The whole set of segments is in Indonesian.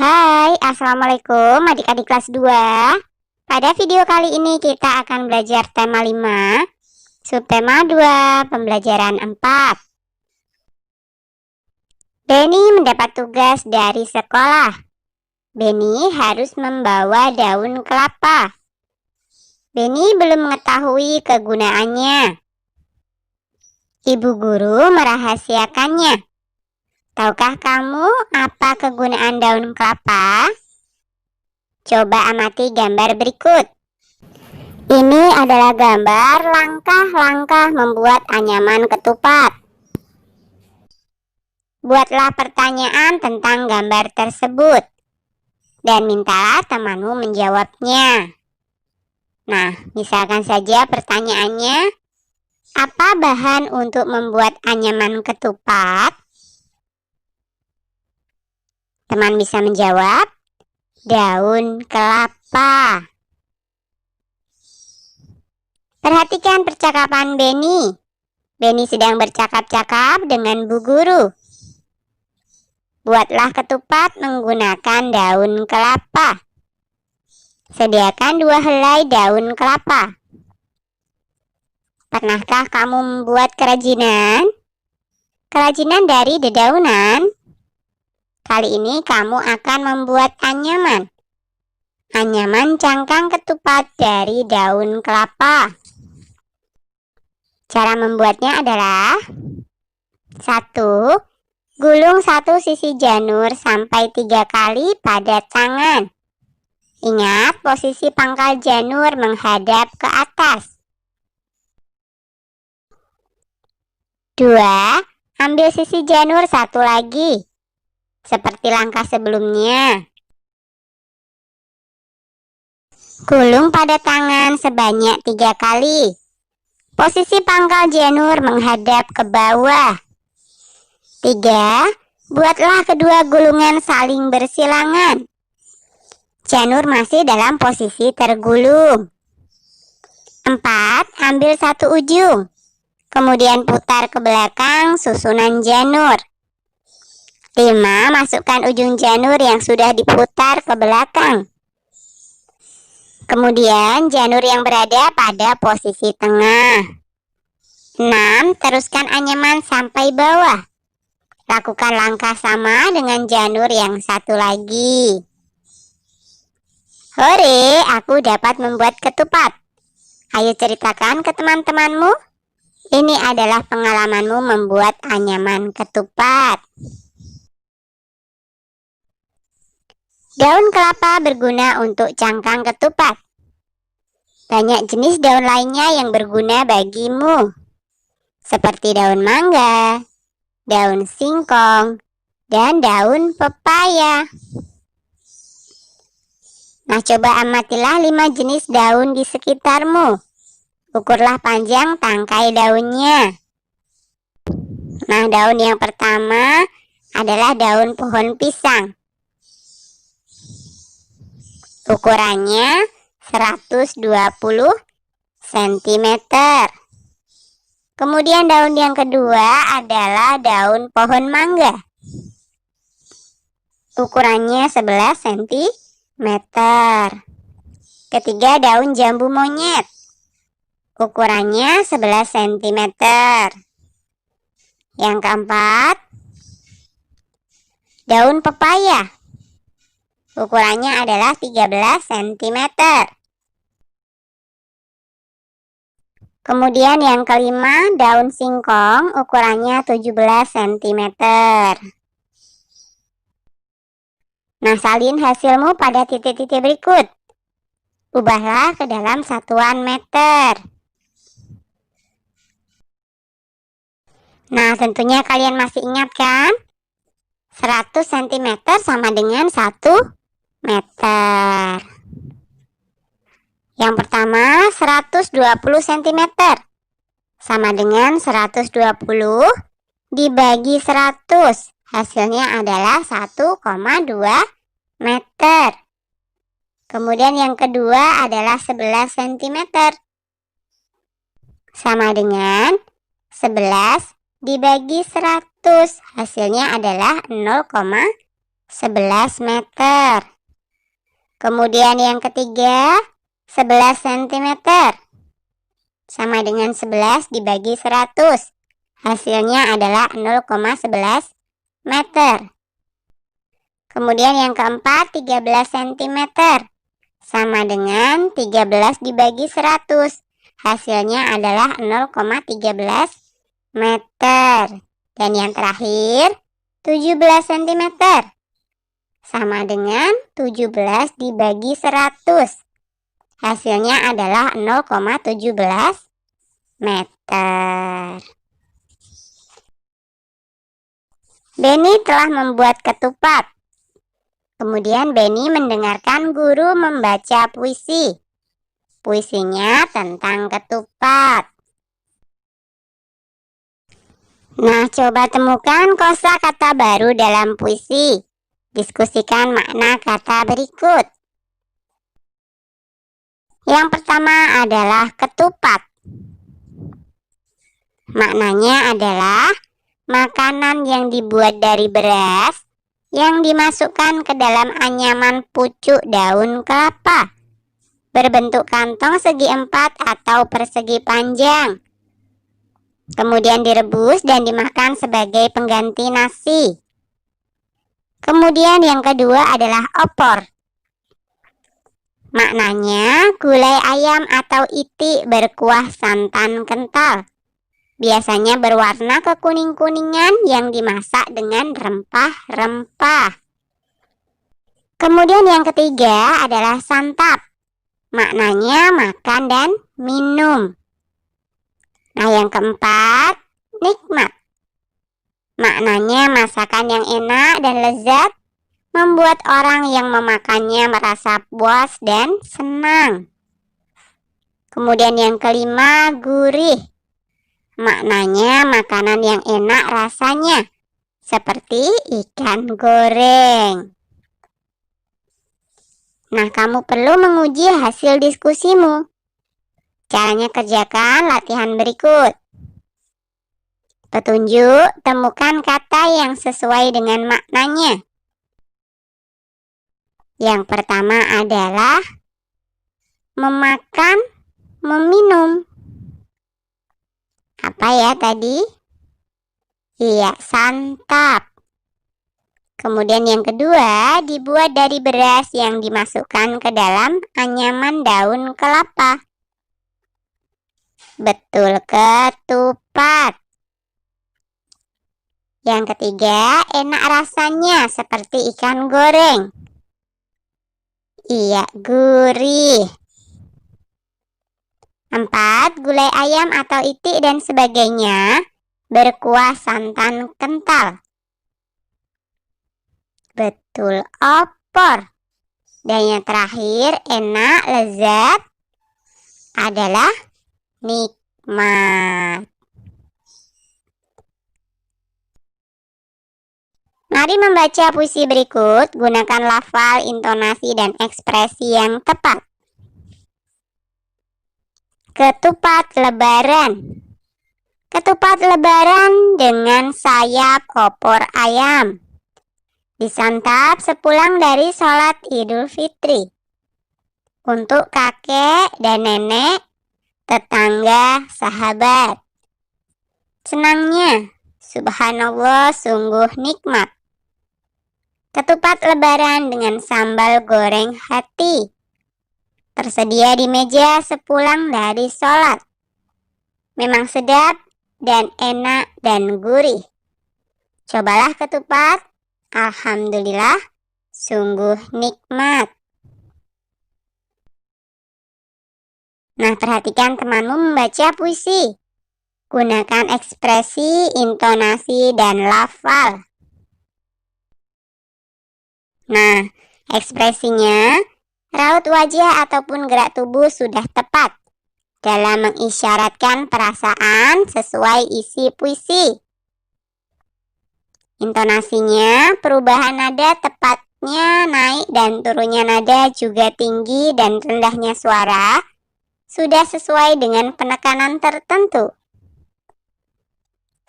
Hai, Assalamualaikum adik-adik kelas 2. Pada video kali ini kita akan belajar tema 5, subtema 2, pembelajaran 4. Benny mendapat tugas dari sekolah. Benny harus membawa daun kelapa. Benny belum mengetahui kegunaannya. Ibu guru merahasiakannya. Tahukah kamu apa kegunaan daun kelapa? Coba amati gambar berikut. Ini adalah gambar langkah-langkah membuat anyaman ketupat. Buatlah pertanyaan tentang gambar tersebut dan mintalah temanmu menjawabnya. Nah, misalkan saja pertanyaannya, apa bahan untuk membuat anyaman ketupat? Teman bisa menjawab, daun kelapa. Perhatikan percakapan Benny. Benny sedang bercakap-cakap dengan Bu Guru. Buatlah ketupat menggunakan daun kelapa. Sediakan 2 helai daun kelapa. Pernahkah kamu membuat kerajinan? Kerajinan dari dedaunan? Kali ini kamu akan membuat anyaman. Anyaman cangkang ketupat dari daun kelapa. Cara membuatnya adalah 1. Gulung 1 sisi janur sampai 3 kali pada tangan. Ingat, posisi pangkal janur menghadap ke atas. 2. Ambil sisi janur 1 lagi. Seperti langkah sebelumnya. Gulung pada tangan sebanyak 3 kali. Posisi pangkal janur menghadap ke bawah. 3. Buatlah kedua gulungan saling bersilangan. Janur masih dalam posisi tergulung. 4. Ambil 1 ujung. Kemudian putar ke belakang susunan janur. 5. Masukkan ujung janur yang sudah diputar ke belakang. Kemudian janur yang berada pada posisi tengah. 6. Teruskan anyaman sampai bawah. Lakukan langkah sama dengan janur yang 1 lagi. Hore, aku dapat membuat ketupat. Ayo ceritakan ke teman-temanmu. Ini adalah pengalamanmu membuat anyaman ketupat. Daun kelapa berguna untuk cangkang ketupat. Banyak jenis daun lainnya yang berguna bagimu, seperti daun mangga, daun singkong, dan daun pepaya. Nah, coba amatilah 5 jenis daun di sekitarmu. Ukurlah panjang tangkai daunnya. Nah, daun yang pertama adalah daun pohon pisang. Ukurannya 120 cm. Kemudian daun yang kedua adalah daun pohon mangga. Ukurannya 11 cm. Ketiga, daun jambu monyet. Ukurannya 11 cm. Yang keempat, daun pepaya. Ukurannya adalah 13 cm. Kemudian yang kelima, daun singkong. Ukurannya 17 cm. Nah, salin hasilmu pada titik-titik berikut. Ubahlah ke dalam satuan meter. Nah, tentunya kalian masih ingat kan? 100 cm sama dengan 1 meter. Yang pertama, 120 cm sama dengan 120 dibagi 100. Hasilnya adalah 1,2 meter. Kemudian yang kedua adalah 11 cm sama dengan 11 dibagi 100. Hasilnya adalah 0,1 11 meter. Kemudian yang ketiga, 11 cm. Sama dengan 11 dibagi 100. Hasilnya adalah 0,11 meter. Kemudian yang keempat, 13 cm. Sama dengan 13 dibagi 100. Hasilnya adalah 0,13 meter. Dan yang terakhir, 17 cm. Sama dengan 17 dibagi 100. Hasilnya adalah 0,17 meter. Benny telah membuat ketupat. Kemudian Benny mendengarkan guru membaca puisi. Puisinya tentang ketupat. Nah, coba temukan kosakata baru dalam puisi. Diskusikan makna kata berikut. Yang pertama adalah ketupat. Maknanya adalah makanan yang dibuat dari beras yang dimasukkan ke dalam anyaman pucuk daun kelapa, berbentuk kantong segi 4 atau persegi panjang. Kemudian direbus dan dimakan sebagai pengganti nasi. Kemudian yang kedua adalah opor. Maknanya gulai ayam atau itik berkuah santan kental. Biasanya berwarna kekuning-kuningan yang dimasak dengan rempah-rempah. Kemudian yang ketiga adalah santap. Maknanya makan dan minum. Nah, yang keempat, nikmat. Maknanya masakan yang enak dan lezat, membuat orang yang memakannya merasa puas dan senang. Kemudian yang kelima, gurih. Maknanya makanan yang enak rasanya, seperti ikan goreng. Nah, kamu perlu menguji hasil diskusimu. Caranya kerjakan latihan berikut. Petunjuk, temukan kata yang sesuai dengan maknanya. Yang pertama adalah memakan, meminum. Apa ya tadi? Iya, santap. Kemudian yang kedua, dibuat dari beras yang dimasukkan ke dalam anyaman daun kelapa. Betul, ketupat. Yang ketiga, enak rasanya seperti ikan goreng. Iya, gurih. 4. Gulai ayam atau itik dan sebagainya berkuah santan kental. Betul, opor. Dan yang terakhir, enak, lezat adalah nikmat. Mari membaca puisi berikut, gunakan lafal, intonasi, dan ekspresi yang tepat. Ketupat lebaran. Ketupat lebaran dengan sayap opor ayam. Disantap sepulang dari sholat Idul Fitri. Untuk kakek dan nenek, tetangga, sahabat. Senangnya, subhanallah, sungguh nikmat. Ketupat lebaran dengan sambal goreng hati. Tersedia di meja sepulang dari sholat. Memang sedap dan enak dan gurih. Cobalah ketupat. Alhamdulillah, sungguh nikmat. Nah, perhatikan temanmu membaca puisi. Gunakan ekspresi, intonasi, dan lafal. Nah, ekspresinya, raut wajah ataupun gerak tubuh sudah tepat dalam mengisyaratkan perasaan sesuai isi puisi. Intonasinya, perubahan nada tepatnya naik dan turunnya nada juga tinggi dan rendahnya suara sudah sesuai dengan penekanan tertentu.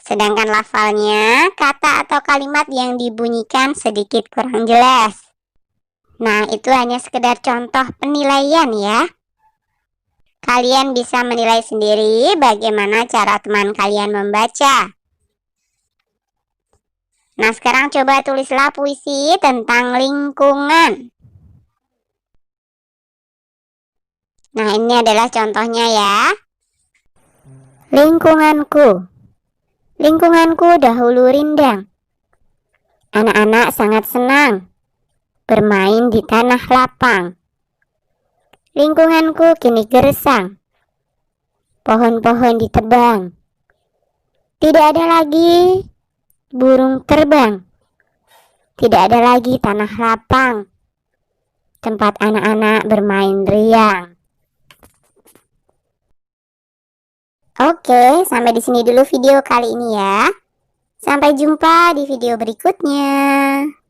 Sedangkan lafalnya, kata atau kalimat yang dibunyikan sedikit kurang jelas. Nah, itu hanya sekedar contoh penilaian ya. Kalian bisa menilai sendiri bagaimana cara teman kalian membaca. Nah, sekarang coba tulislah puisi tentang lingkungan. Nah, ini adalah contohnya ya. Lingkunganku. Lingkunganku dahulu rindang. Anak-anak sangat senang bermain di tanah lapang. Lingkunganku kini gersang. Pohon-pohon ditebang. Tidak ada lagi burung terbang. Tidak ada lagi tanah lapang. Tempat anak-anak bermain riang. Oke, sampai di sini dulu video kali ini ya. Sampai jumpa di video berikutnya.